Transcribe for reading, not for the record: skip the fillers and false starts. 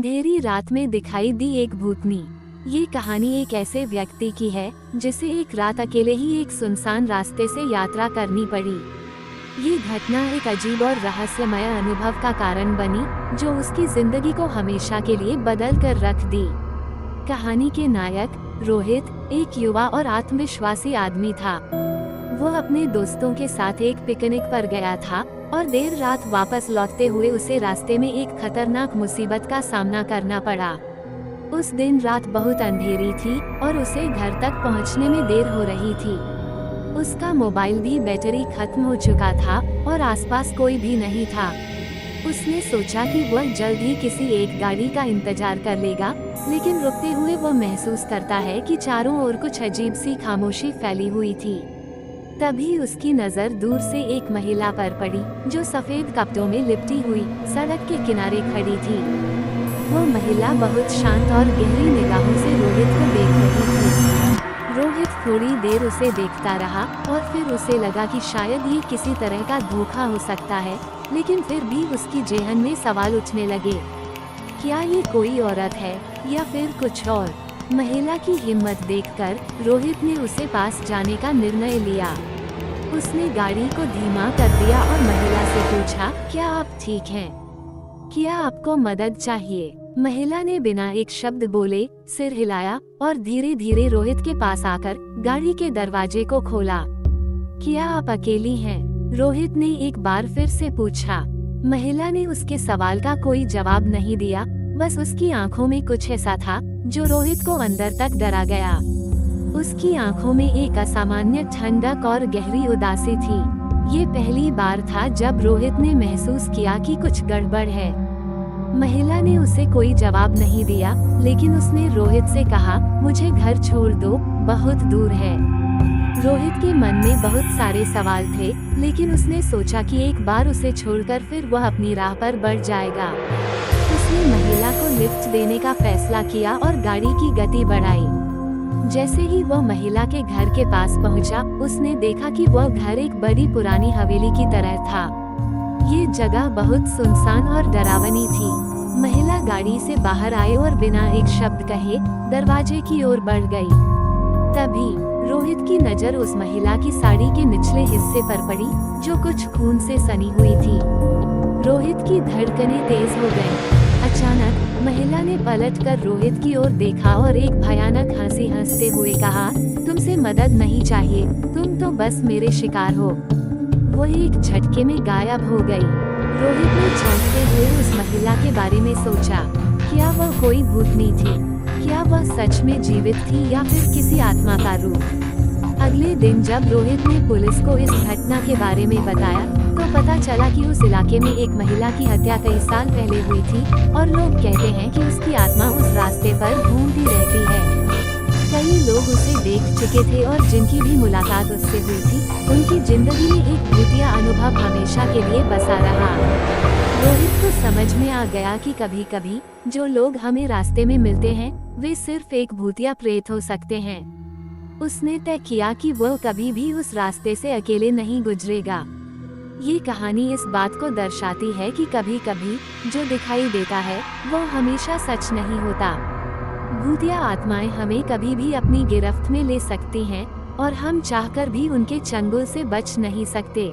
अंधेरी रात में दिखाई दी एक भूतनी। ये कहानी एक ऐसे व्यक्ति की है जिसे एक रात अकेले ही एक सुनसान रास्ते से यात्रा करनी पड़ी। ये घटना एक अजीब और रहस्यमय अनुभव का कारण बनी जो उसकी जिंदगी को हमेशा के लिए बदल कर रख दी। कहानी के नायक रोहित एक युवा और आत्मविश्वासी आदमी था। वो अपने दोस्तों के साथ एक पिकनिक पर गया था और देर रात वापस लौटते हुए उसे रास्ते में एक खतरनाक मुसीबत का सामना करना पड़ा। उस दिन रात बहुत अंधेरी थी और उसे घर तक पहुंचने में देर हो रही थी। उसका मोबाइल भी बैटरी खत्म हो चुका था और आसपास कोई भी नहीं था। उसने सोचा कि वह जल्द ही किसी एक गाड़ी का इंतजार कर लेगा, लेकिन रुकते हुए वह महसूस करता है कि चारों ओर कुछ अजीब सी खामोशी फैली हुई थी। तभी उसकी नज़र दूर से एक महिला पर पड़ी जो सफेद कपड़ों में लिपटी हुई सड़क के किनारे खड़ी थी। वो महिला बहुत शांत और गहरी निगाहों से रोहित को देख रही थी। रोहित थोड़ी देर उसे देखता रहा और फिर उसे लगा कि शायद ये किसी तरह का धोखा हो सकता है, लेकिन फिर भी उसकी जेहन में सवाल उठने लगे। क्या ये कोई औरत है या फिर कुछ और? महिला की हिम्मत देखकर रोहित ने उसे पास जाने का निर्णय लिया। उसने गाड़ी को धीमा कर दिया और महिला से पूछा, क्या आप ठीक हैं? क्या आपको मदद चाहिए? महिला ने बिना एक शब्द बोले सिर हिलाया और धीरे धीरे रोहित के पास आकर गाड़ी के दरवाजे को खोला। क्या आप अकेली हैं? रोहित ने एक बार फिर से पूछा। महिला ने उसके सवाल का कोई जवाब नहीं दिया, बस उसकी आंखों में कुछ ऐसा था जो रोहित को अंदर तक डरा गया। उसकी आंखों में एक असामान्य ठंडक और गहरी उदासी थी। ये पहली बार था जब रोहित ने महसूस किया कि कुछ गड़बड़ है। महिला ने उसे कोई जवाब नहीं दिया, लेकिन उसने रोहित से कहा, मुझे घर छोड़ दो, बहुत दूर है। रोहित के मन में बहुत सारे सवाल थे, लेकिन उसने सोचा कि एक बार उसे छोड़कर फिर वह अपनी राह पर बढ़ जाएगा। उसने महिला को लिफ्ट देने का फैसला किया और गाड़ी की गति बढ़ाई। जैसे ही वह महिला के घर के पास पहुंचा, उसने देखा कि वह घर एक बड़ी पुरानी हवेली की तरह था। ये जगह बहुत सुनसान और डरावनी थी। महिला गाड़ी से बाहर आई और बिना एक शब्द कहे दरवाजे की ओर बढ़ गई। तभी रोहित की नज़र उस महिला की साड़ी के निचले हिस्से पर पड़ी जो कुछ खून से सनी हुई थी। रोहित की धड़कनें तेज हो गईं। अचानक महिला ने पलटकर रोहित की ओर देखा और एक भयानक हंसी हंसते हुए कहा, तुमसे मदद नहीं चाहिए, तुम तो बस मेरे शिकार हो। वो एक झटके में गायब हो गई। रोहित ने चौंकते हुए उस महिला के बारे में सोचा, क्या वह कोई भूतनी थी? क्या वह सच में जीवित थी या फिर किसी आत्मा का रूप? अगले दिन जब रोहित ने पुलिस को इस घटना के बारे में बताया तो पता चला कि उस इलाके में एक महिला की हत्या कई साल पहले हुई थी और लोग कहते हैं कि उसकी आत्मा उस रास्ते पर घूमती रहती है। कई लोग उसे देख चुके थे और जिनकी भी मुलाकात उससे हुई थी, उनकी जिंदगी में एक भूतिया अनुभव हमेशा के लिए बसा रहा। रोहित को समझ में आ गया कि कभी कभी जो लोग हमें रास्ते में मिलते हैं वे सिर्फ एक भूतिया प्रेत हो सकते हैं। उसने तय किया कि वह कभी भी उस रास्ते से अकेले नहीं गुजरेगा। ये कहानी इस बात को दर्शाती है कि कभी कभी जो दिखाई देता है वह हमेशा सच नहीं होता। भूतिया आत्माएं हमें कभी भी अपनी गिरफ्त में ले सकती हैं और हम चाहकर भी उनके चंगुल से बच नहीं सकते।